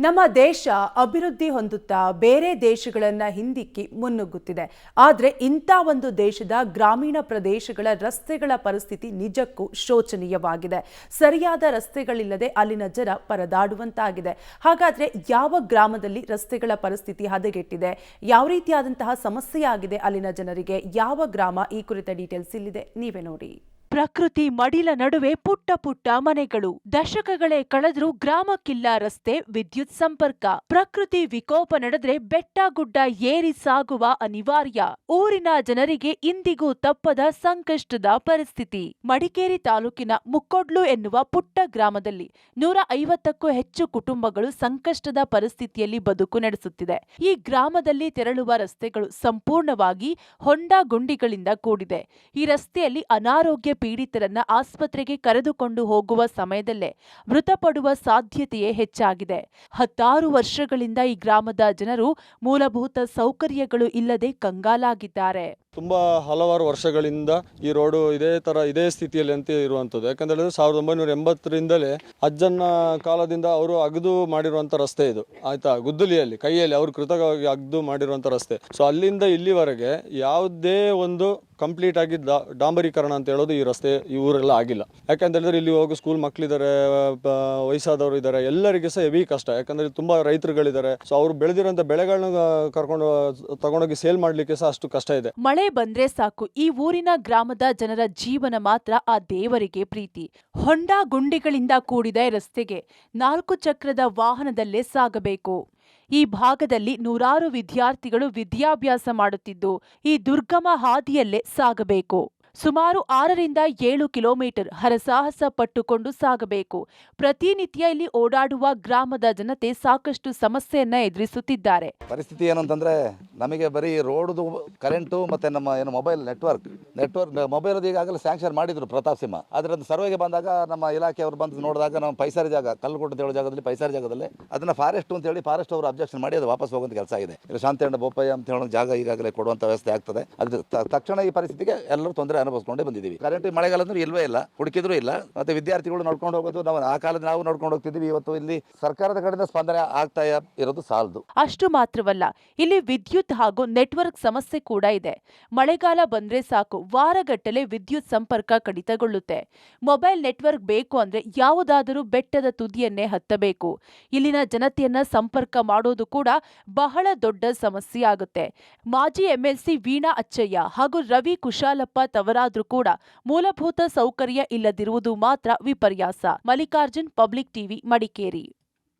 ನಮ್ಮ ದೇಶ ಅಭಿವೃದ್ಧಿ ಹೊಂದುತ್ತಾ ಬೇರೆ ದೇಶಗಳನ್ನು ಹಿಂದಿಕ್ಕಿ ಮುನ್ನುಗ್ಗುತ್ತಿದೆ. ಆದರೆ ಇಂಥ ಒಂದು ದೇಶದ ಗ್ರಾಮೀಣ ಪ್ರದೇಶಗಳ ರಸ್ತೆಗಳ ಪರಿಸ್ಥಿತಿ ನಿಜಕ್ಕೂ ಶೋಚನೀಯವಾಗಿದೆ. ಸರಿಯಾದ ರಸ್ತೆಗಳಿಲ್ಲದೆ ಅಲ್ಲಿನ ಜನ ಪರದಾಡುವಂತಾಗಿದೆ. ಹಾಗಾದರೆ ಯಾವ ಗ್ರಾಮದಲ್ಲಿ ರಸ್ತೆಗಳ ಪರಿಸ್ಥಿತಿ ಹದಗೆಟ್ಟಿದೆ, ಯಾವ ರೀತಿಯಾದಂತಹ ಸಮಸ್ಯೆ ಆಗಿದೆ ಅಲ್ಲಿನ ಜನರಿಗೆ, ಯಾವ ಗ್ರಾಮ, ಈ ಕುರಿತ ಡೀಟೇಲ್ಸ್ ಇಲ್ಲಿದೆ, ನೀವೇ ನೋಡಿ. ಪ್ರಕೃತಿ ಮಡಿಲ ನಡುವೆ ಪುಟ್ಟ ಪುಟ್ಟ ಮನೆಗಳು. ದಶಕಗಳೇ ಕಳೆದ್ರೂ ಗ್ರಾಮಕ್ಕಿಲ್ಲ ರಸ್ತೆ, ವಿದ್ಯುತ್ ಸಂಪರ್ಕ. ಪ್ರಕೃತಿ ವಿಕೋಪ ನಡೆದ್ರೆ ಬೆಟ್ಟ ಗುಡ್ಡ ಏರಿ ಸಾಗುವ ಅನಿವಾರ್ಯ. ಊರಿನ ಜನರಿಗೆ ಇಂದಿಗೂ ತಪ್ಪದ ಸಂಕಷ್ಟದ ಪರಿಸ್ಥಿತಿ. ಮಡಿಕೇರಿ ತಾಲೂಕಿನ ಮುಕ್ಕೊಡ್ಲು ಎನ್ನುವ ಪುಟ್ಟ ಗ್ರಾಮದಲ್ಲಿ 150ಕ್ಕೂ ಹೆಚ್ಚು ಕುಟುಂಬಗಳು ಸಂಕಷ್ಟದ ಪರಿಸ್ಥಿತಿಯಲ್ಲಿ ಬದುಕು ನಡೆಸುತ್ತಿದೆ. ಈ ಗ್ರಾಮದಲ್ಲಿ ತೆರಳುವ ರಸ್ತೆಗಳು ಸಂಪೂರ್ಣವಾಗಿ ಹೊಂಡ ಗುಂಡಿಗಳಿಂದ ಕೂಡಿದೆ. ಈ ರಸ್ತೆಯಲ್ಲಿ ಅನಾರೋಗ್ಯ ಪೀಡಿತರನ್ನ ಆಸ್ಪತ್ರೆಗೆ ಕರೆದುಕೊಂಡು ಹೋಗುವ ಸಮಯದಲ್ಲೇ ಮೃತಪಡುವ ಸಾಧ್ಯತೆಯೇ ಹೆಚ್ಚಾಗಿದೆ. 16 ವರ್ಷಗಳಿಂದ ಈ ಗ್ರಾಮದ ಜನರು ಮೂಲಭೂತ ಸೌಕರ್ಯಗಳು ಇಲ್ಲದೆ ಕಂಗಾಲಾಗಿದ್ದಾರೆ. ತುಂಬಾ ಹಲವಾರು ವರ್ಷಗಳಿಂದ ಈ ರೋಡು ಇದೇ ಸ್ಥಿತಿಯಲ್ಲಿ ಅಂತ ಇರುವಂಥದ್ದು. ಯಾಕಂದ್ರೆ 1980ರಿಂದಲೇ ಅಜ್ಜನ ಕಾಲದಿಂದ ಅವರು ಅಗದು ಮಾಡಿರುವಂಥ ರಸ್ತೆ ಇದು, ಆಯ್ತಾ. ಗುದ್ದಲಿಯಲ್ಲಿ ಕೈಯಲ್ಲಿ ಅವರು ಕೃತಕವಾಗಿ ಅಗದು ಮಾಡಿರುವಂಥ ರಸ್ತೆ. ಸೊ ಅಲ್ಲಿಂದ ಇಲ್ಲಿವರೆಗೆ ಯಾವುದೇ ಒಂದು ಕಂಪ್ಲೀಟ್ ಆಗಿ ಡಾಂಬರೀಕರಣ ಅಂತ ಹೇಳೋದು ಈ ಊರೆಲ್ಲ ಆಗಿಲ್ಲ. ಯಾಕಂತೇಳಿದ್ರೆ ಇಲ್ಲಿ ಹೋಗೋ ಸ್ಕೂಲ್ ಮಕ್ಕಳಿದ್ದಾರೆ, ವಯಸ್ಸಾದವರು ಇದ್ದಾರೆ, ಎಲ್ಲರಿಗೆ ಸಹ ಹೆವಿ ಕಷ್ಟ. ಯಾಕಂದ್ರೆ ತುಂಬಾ ರೈತರುಗಳಿದ್ದಾರೆ. ಸೊ ಅವರು ಬೆಳೆದಿರುವಂತ ಬೆಳೆಗಳನ್ನ ತಗೊಂಡೋಗಿ ಸೇಲ್ ಮಾಡ್ಲಿಕ್ಕೆ ಸಹ ಅಷ್ಟು ಕಷ್ಟ ಇದೆ. ಮಳೆ ಬಂದ್ರೆ ಸಾಕು, ಈ ಊರಿನ ಗ್ರಾಮದ ಜನರ ಜೀವನ ಮಾತ್ರ ಆ ದೇವರಿಗೆ ಪ್ರೀತಿ. ಹೊಂಡ ಗುಂಡಿಗಳಿಂದ ಕೂಡಿದ ರಸ್ತೆಗೆ 4 ಚಕ್ರದ ವಾಹನದಲ್ಲೇ ಸಾಗಬೇಕು. ಈ ಭಾಗದಲ್ಲಿ ನೂರಾರು ವಿದ್ಯಾರ್ಥಿಗಳು ವಿದ್ಯಾಭ್ಯಾಸ ಮಾಡುತ್ತಿದ್ದು ಈ ದುರ್ಗಮ ಹಾದಿಯಲ್ಲೇ ಸಾಗಬೇಕು. ಸುಮಾರು 6ರಿಂದ 7 ಕಿಲೋಮೀಟರ್ ಹರಸಾಹಸ ಪಟ್ಟುಕೊಂಡು ಸಾಗಬೇಕು. ಪ್ರತಿನಿತ್ಯ ಇಲ್ಲಿ ಓಡಾಡುವ ಗ್ರಾಮದ ಜನತೆ ಸಾಕಷ್ಟು ಸಮಸ್ಯೆಯನ್ನ ಎದುರಿಸುತ್ತಿದ್ದಾರೆ. ಪರಿಸ್ಥಿತಿ ಏನಂತಂದ್ರೆ ನಮಗೆ ಬರೀ ರೋಡ್ದು, ಕರೆಂಟು ಮತ್ತೆ ನಮ್ಮ ಮೊಬೈಲ್ ನೆಟ್ವರ್ಕ್ ಮೊಬೈಲ್ ಈಗಾಗಲೇ ಸ್ಯಾಂಕ್ಷನ್ ಮಾಡಿದ್ರು ಪ್ರತಾಪ್ ಸಿಂಹ. ಆದ್ರೆ ಅದು ಸರ್ವೆಗೆ ಬಂದಾಗ ನಮ್ಮ ಇಲಾಖೆಯವರು ಬಂದು ನೋಡಿದಾಗ ನಮ್ಮ ಪೈಸಾರಿ ಜಾಗ, ಕಲ್ಲುಗುಡ್ಡ ಅಂತ ಹೇಳೋ ಜಾಗದಲ್ಲಿ, ಪೈಸಾರಿ ಜಾಗದಲ್ಲಿ ಅದನ್ನ ಫಾರೆಸ್ಟ್ ಅಂತ ಹೇಳಿ ಫಾರೆಸ್ಟ್ ಅವರು ಅಬ್ಜೆಕ್ಷನ್ ಮಾಡಿ ಅದು ವಾಪಸ್ ಹೋಗುವಂತ ಕೆಲಸ ಆಗಿದೆ. ಇಲ್ಲಿ ಶಾಂತಣ್ಣ ಬೋಪಯ್ಯ ಅಂತ ಹೇಳೋ ಜಾಗ ಈಗಾಗಲೇ ಕೊಡುವಂತ ವ್ಯವಸ್ಥೆ ಆಗ್ತದೆ. ಅದು ತಕ್ಷಣ ಈ ಪರಿಸ್ಥಿತಿಗೆ ಎಲ್ಲರೂ ತೊಂದರೆ ಅನುಭವಿಸ್ಕೊಂಡೇ ಬಂದಿದ್ದೀವಿ. ಕರೆಂಟ್ ಮಳೆಗಾಲ ಅಂದ್ರೆ ಇಲ್ವೇ ಇಲ್ಲ, ಹುಡುಕಿದ್ರು ಇಲ್ಲ. ಮತ್ತೆ ವಿದ್ಯಾರ್ಥಿಗಳು ನೋಡ್ಕೊಂಡು ಹೋಗೋದು ನಾವು ಆ ಕಾಲದ ನಾವು ನೋಡ್ಕೊಂಡು ಹೋಗ್ತಿದ್ದೀವಿ. ಇವತ್ತು ಇಲ್ಲಿ ಸರ್ಕಾರದ ಕಡೆಯಿಂದ ಸ್ಪಂದನೆ ಆಗ್ತಾ ಇರೋದು ಸಾಲದು. ಅಷ್ಟು ಮಾತ್ರವಲ್ಲ, ಇಲ್ಲಿ ವಿದ್ಯುತ್ ಹಾಗೂ ನೆಟ್ವರ್ಕ್ ಸಮಸ್ಯೆ ಕೂಡ ಇದೆ. ಮಳೆಗಾಲ ಬಂದ್ರೆ ಸಾಕು, ವಾರಗಟ್ಟಲೆ ವಿದ್ಯುತ್ ಸಂಪರ್ಕ ಕಡಿತಗೊಳ್ಳುತ್ತೆ. ಮೊಬೈಲ್ ನೆಟ್ವರ್ಕ್ ಬೇಕು ಅಂದ್ರೆ ಯಾವುದಾದರೂ ಬೆಟ್ಟದ ತುದಿಯನ್ನೇ ಹತ್ತಬೇಕು. ಇಲ್ಲಿನ ಜನತೆಯನ್ನ ಸಂಪರ್ಕ ಮಾಡೋದು ಕೂಡ ಬಹಳ ದೊಡ್ಡ ಸಮಸ್ಯೆ ಆಗುತ್ತೆ. ಮಾಜಿ ಎಂಎಲ್ಸಿ ವೀಣಾ ಅಚ್ಚಯ್ಯ ಹಾಗೂ ರವಿ ಕುಶಾಲಪ್ಪ ತವರಾದ್ರೂ ಕೂಡ ಮೂಲಭೂತ ಸೌಕರ್ಯ ಇಲ್ಲದಿರುವುದು ಮಾತ್ರ ವಿಪರ್ಯಾಸ. Mallikarjun, public TV, Madikeri.